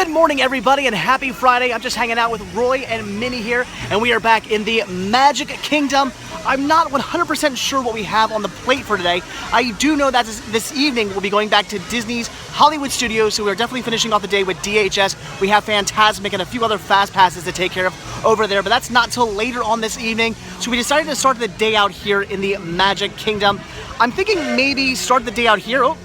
Good morning, everybody, and happy Friday. I'm just hanging out with Roy and Minnie here, and we are back in the Magic Kingdom. I'm not 100% sure what we have on the plate for today. I do know that this evening we'll be going back to Disney's Hollywood Studios, so we're definitely finishing off the day with DHS. We have Fantasmic and a few other fast passes to take care of over there, but that's not till later on this evening. So we decided to start the day out here in the Magic Kingdom. I'm thinking maybe start the day out here. Oh,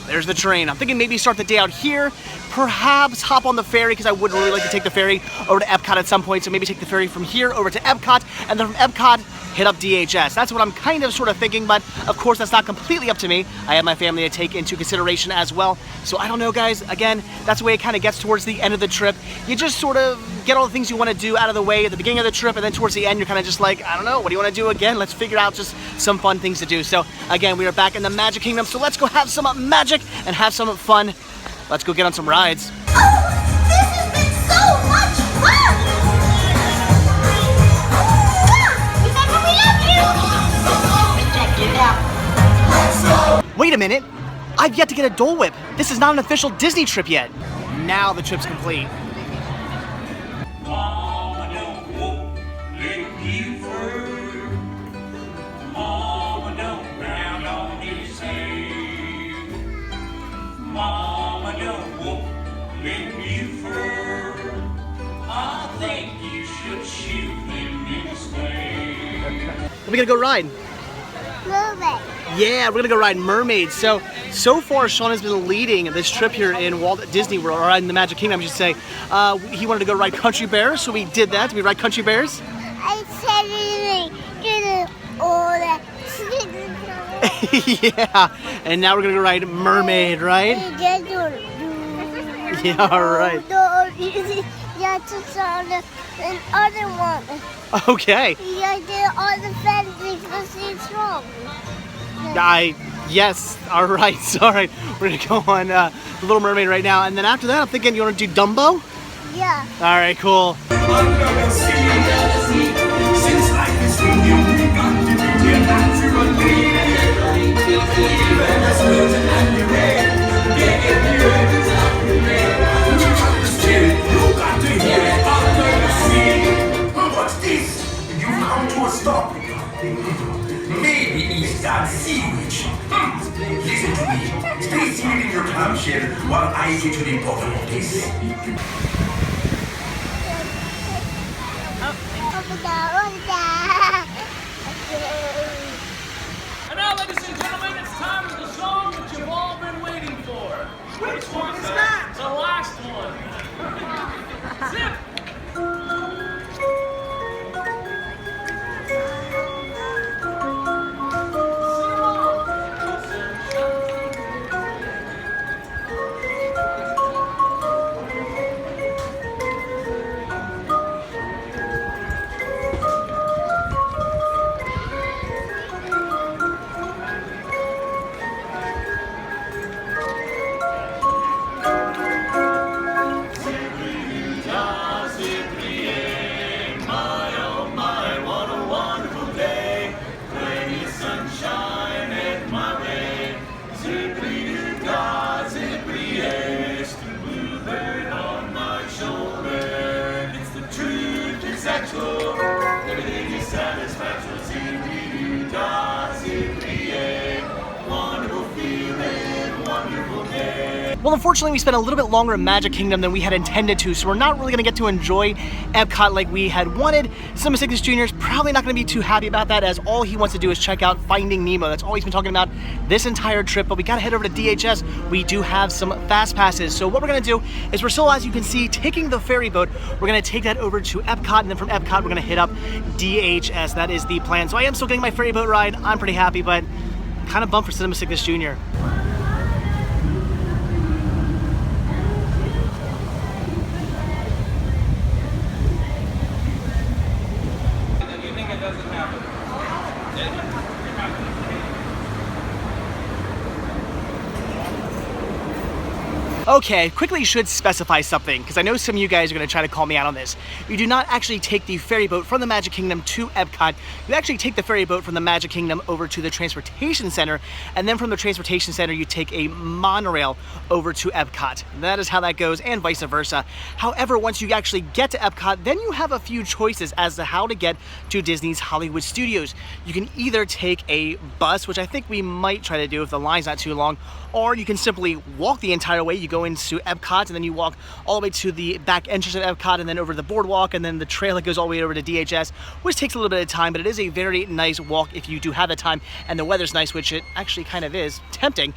there's the train. I'm thinking maybe start the day out here, perhaps hop on the ferry, because I would really like to take the ferry over to Epcot at some point, so maybe take the ferry from here over to Epcot, and then from Epcot, hit up DHS. That's what I'm kind of sort of thinking, but of course that's not completely up to me. I have my family to take into consideration as well. So I don't know, guys. Again, that's the way it kind of gets towards the end of the trip. You just sort of get all the things you want to do out of the way at the beginning of the trip, and then towards the end, you're kind of just like, I don't know, what do you want to do again? Let's figure out just some fun things to do. So again, we are back in the Magic Kingdom, so let's go have some magic and have some fun. Let's go get on some rides. Oh, this has been so much fun! Wait a minute, I've yet to get a Dole Whip. This is not an official Disney trip yet. Now the trip's complete. Mama don't whoop, little Buford. Mama don't round on his head. Mama don't whoop, little Buford. I think you should shoot him instead. We're gonna go ride. Mermaid. Yeah, we're gonna go ride mermaids. So far, Shawn has been leading this trip here in Walt Disney World, or in the Magic Kingdom, I should say. He wanted to go ride Country Bears, so we did that. Did we ride Country Bears? I said get all that. Yeah, and now we're gonna go ride Mermaid, right? Yeah, all right. Yeah, to another one. Okay. Yeah, the other fancy because it's wrong. Yes, all right, sorry. We're gonna go on The Little Mermaid right now, and then after that, I'm thinking you wanna do Dumbo? Yeah. All right, cool. Under the sea, since life is with you, we got to be here naturally. Even as losing and you're red, yeah, if you're at the top of the red, you got to steer it, you got to hear it under the sea. What's this? You've come to a stop. Maybe it's that sea witch. Listen to me. Stay seated in your clamshell while I get to the bottom of this. And now, ladies and gentlemen, it's time for the song that you've all been waiting for. Which one is that? The last one. Zip! Well, unfortunately, we spent a little bit longer in Magic Kingdom than we had intended to, so we're not really going to get to enjoy Epcot like we had wanted. Cinema Sickness Jr. is probably not going to be too happy about that, as all he wants to do is check out Finding Nemo. That's all he's been talking about this entire trip, but we got to head over to DHS. We do have some fast passes, so what we're going to do is we're still, as you can see, taking the ferry boat. We're going to take that over to Epcot, and then from Epcot, we're going to hit up DHS. That is the plan. So I am still getting my ferry boat ride. I'm pretty happy, but kind of bummed for Cinema Sickness Jr. Okay, quickly should specify something, because I know some of you guys are going to try to call me out on this. You do not actually take the ferry boat from the Magic Kingdom to Epcot. You actually take the ferry boat from the Magic Kingdom over to the Transportation Center, and then from the Transportation Center you take a monorail over to Epcot. That is how that goes, and vice versa. However, once you actually get to Epcot, then you have a few choices as to how to get to Disney's Hollywood Studios. You can either take a bus, which I think we might try to do if the line's not too long, or you can simply walk the entire way. You go into Epcot and then you walk all the way to the back entrance of Epcot and then over the boardwalk and then the trail that goes all the way over to DHS, which takes a little bit of time, but it is a very nice walk if you do have the time and the weather's nice, which it actually kind of is, tempting.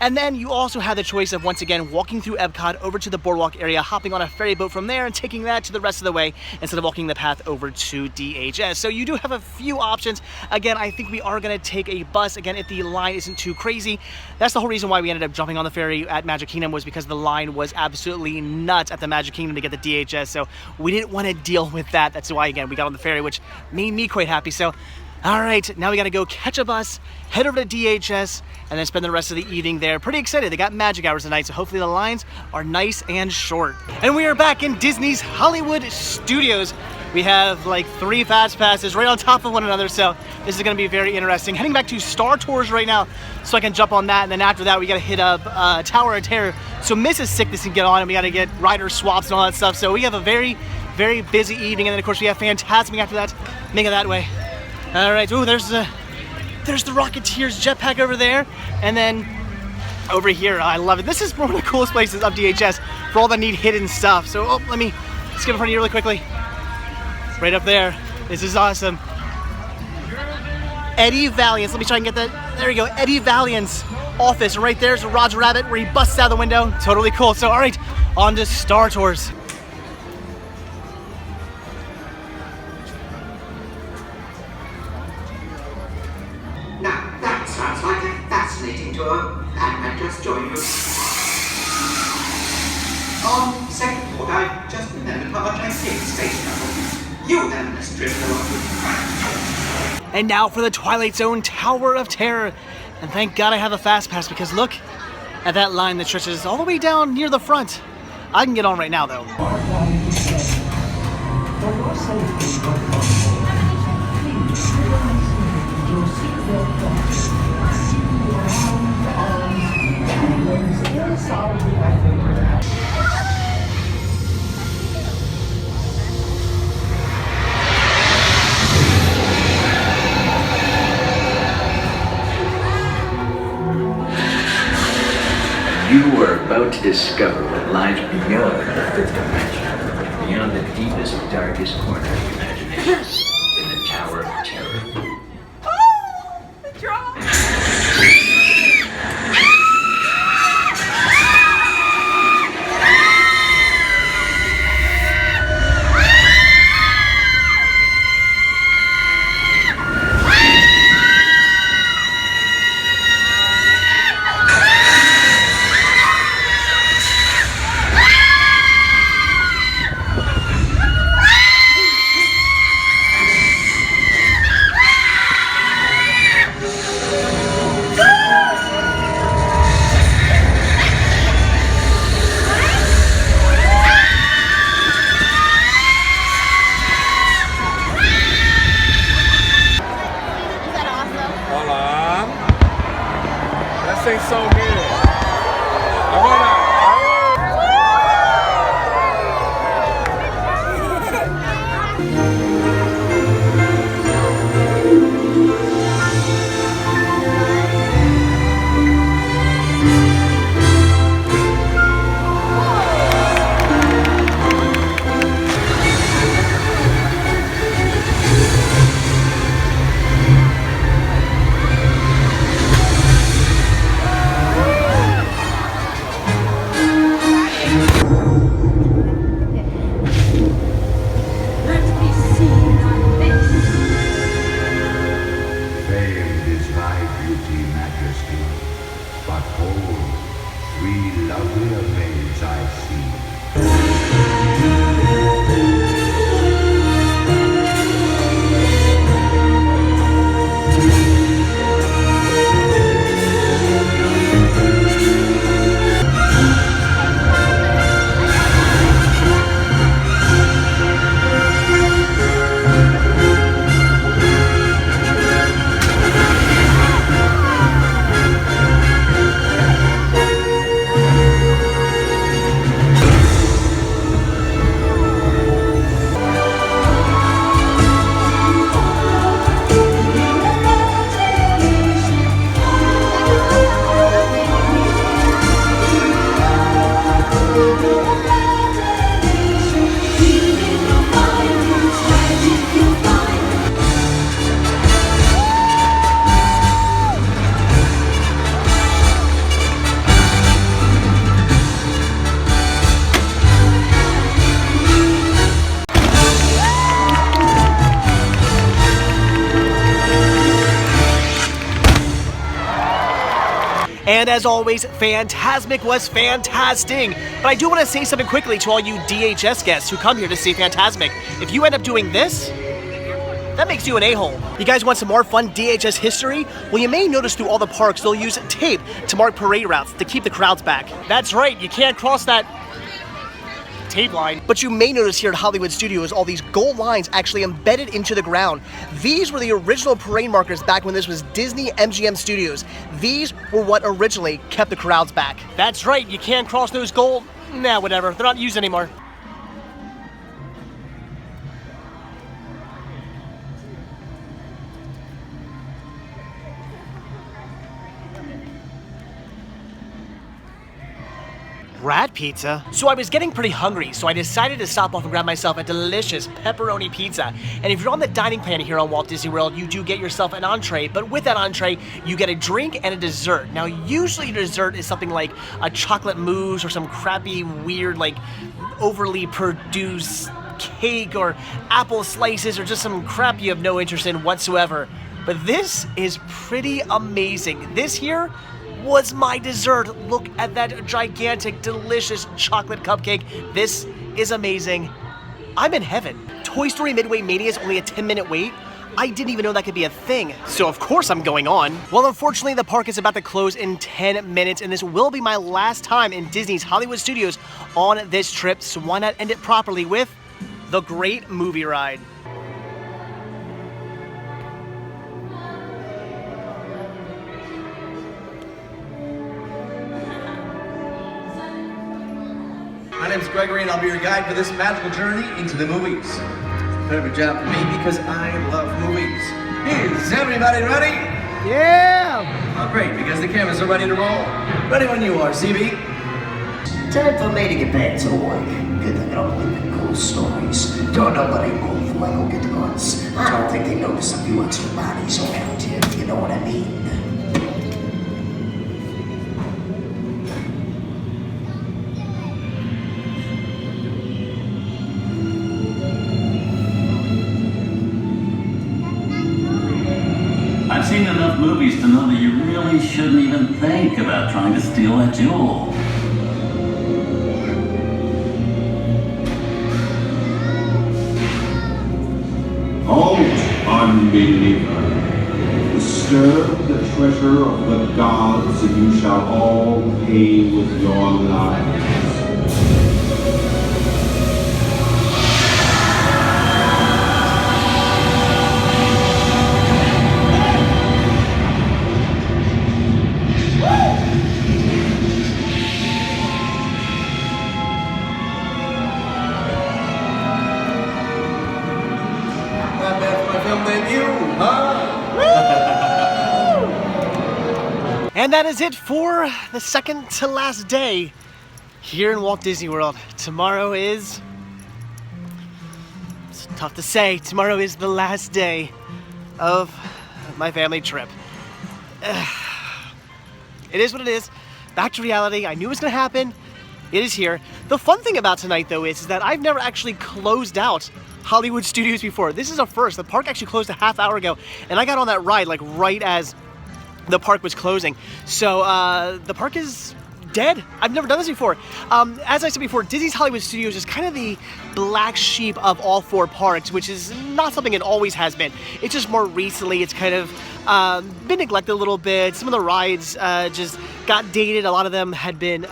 And then you also have the choice of, once again, walking through Epcot over to the boardwalk area, hopping on a ferry boat from there and taking that to the rest of the way instead of walking the path over to DHS. So you do have a few options. Again, I think we are going to take a bus, again, if the line isn't too crazy. That's the whole reason why we ended up jumping on the ferry at Magic Kingdom, was because the line was absolutely nuts at the Magic Kingdom to get the DHS, so we didn't want to deal with that. That's why, again, we got on the ferry, which made me quite happy. So all right, now we got to go catch a bus, head over to DHS, and then spend the rest of the evening there. Pretty excited. They got magic hours tonight, so hopefully the lines are nice and short. And we are back in Disney's Hollywood Studios. We have like 3 fast passes right on top of one another, so this is going to be very interesting. Heading back to Star Tours right now so I can jump on that, and then after that we got to hit up Tower of Terror so Mrs. Sickness can get on, and we got to get rider swaps and all that stuff. So we have a very, very busy evening, and then of course we have Fantasmic after that. Make it that way. All right, ooh, there's the Rocketeer's jetpack over there, and then over here, I love it. This is one of the coolest places of DHS for all the neat hidden stuff. So, let me skip in front of you really quickly. Right up there. This is awesome. Eddie Valiant's, let me try and get that. There we go, Eddie Valiant's office right there's a Roger Rabbit where he busts out the window. Totally cool. So, all right, on to Star Tours. Now, that sounds like a fascinating tour, and I just joined you. On second thought, I just remembered how much I hate space travel. You haven't stripped along. And now for the Twilight Zone Tower of Terror. And thank God I have a fast pass, because look at that line that stretches all the way down near the front. I can get on right now though. You are about to discover what lies beyond the fifth dimension, beyond the deepest, darkest corner of your imagination, in the Tower of Terror. Oh, the draw. Ain't so good. I wanna. And as always, Fantasmic was fantastic. But I do want to say something quickly to all you DHS guests who come here to see Fantasmic. If you end up doing this, that makes you an a-hole. You guys want some more fun DHS history? Well, you may notice through all the parks they'll use tape to mark parade routes to keep the crowds back. That's right, you can't cross that tape line. But you may notice here at Hollywood Studios all these gold lines actually embedded into the ground. These were the original parade markers back when this was Disney MGM Studios. These were what originally kept the crowds back. That's right, you can't cross those gold... Nah, whatever, they're not used anymore. Rat pizza? So I was getting pretty hungry, so I decided to stop off and grab myself a delicious pepperoni pizza. And if you're on the dining plan here on Walt Disney World, you do get yourself an entree, but with that entree, you get a drink and a dessert. Now, usually dessert is something like a chocolate mousse or some crappy, weird, like, overly produced cake or apple slices or just some crap you have no interest in whatsoever. But this is pretty amazing. This here was my dessert. Look at that gigantic, delicious chocolate cupcake. This is amazing. I'm in heaven. Toy Story Midway Mania is only a 10-minute wait. I didn't even know that could be a thing. So of course I'm going on. Well, unfortunately, the park is about to close in 10 minutes, and this will be my last time in Disney's Hollywood Studios on this trip, so why not end it properly with the Great Movie Ride. My name's Gregory, and I'll be your guide for this magical journey into the movies. Perfect job for me because I love movies. Is everybody ready? Yeah! Oh, great, because the cameras are ready to roll. Ready when you are, CB. Time for me to get back to work. Good thing I don't believe in ghost stories. Don't nobody move when I go get the guns. I don't think they notice a few extra bodies around here, if you know what I mean. I've seen enough movies to know that you really shouldn't even think about trying to steal that jewel. Halt, unbeliever. Disturb the treasure of the gods, and you shall all pay with your lives. And that is it for the second to last day here in Walt Disney World. Tomorrow is... It's tough to say. Tomorrow is the last day of my family trip. It is what it is. Back to reality. I knew it was going to happen. It is here. The fun thing about tonight, though, is that I've never actually closed out Hollywood Studios before. This is a first. The park actually closed a half hour ago, and I got on that ride like right as the park was closing. So the park is dead. I've never done this before. As I said before, Disney's Hollywood Studios is kind of the black sheep of all four parks, which is not something it always has been. It's just more recently it's kind of been neglected a little bit. Some of the rides just got dated. A lot of them had been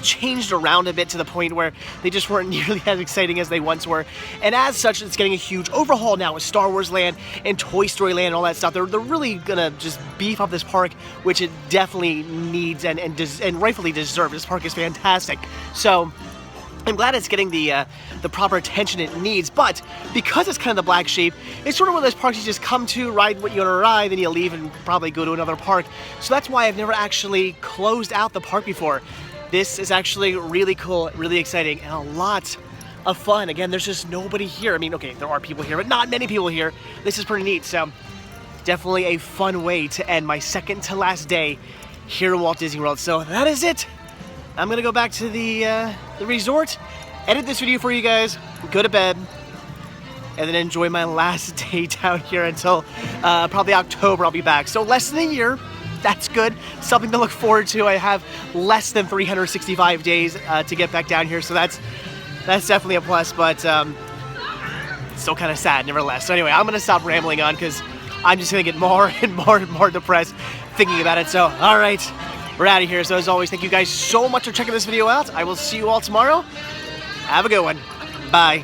changed around a bit to the point where they just weren't nearly as exciting as they once were. And as such, it's getting a huge overhaul now with Star Wars Land and Toy Story Land and all that stuff. They're really gonna just beef up this park, which it definitely needs and rightfully deserves. This park is fantastic. So I'm glad it's getting the proper attention it needs, but because it's kind of the black sheep, it's sort of one of those parks you just come to, ride what you want to ride, then you leave and probably go to another park. So that's why I've never actually closed out the park before. This is actually really cool, really exciting, and a lot of fun. Again, there's just nobody here. I mean, okay, there are people here, but not many people here. This is pretty neat, so definitely a fun way to end my second to last day here in Walt Disney World. So that is it. I'm gonna go back to the resort, edit this video for you guys, go to bed, and then enjoy my last day down here until probably October. I'll be back. So less than a year, that's good. Something to look forward to. I have less than 365 days to get back down here, so that's definitely a plus, but still kind of sad nevertheless. So anyway, I'm going to stop rambling on because I'm just going to get more and more and more depressed thinking about it. So, all right, we're out of here. So as always, thank you guys so much for checking this video out. I will see you all tomorrow. Have a good one. Bye.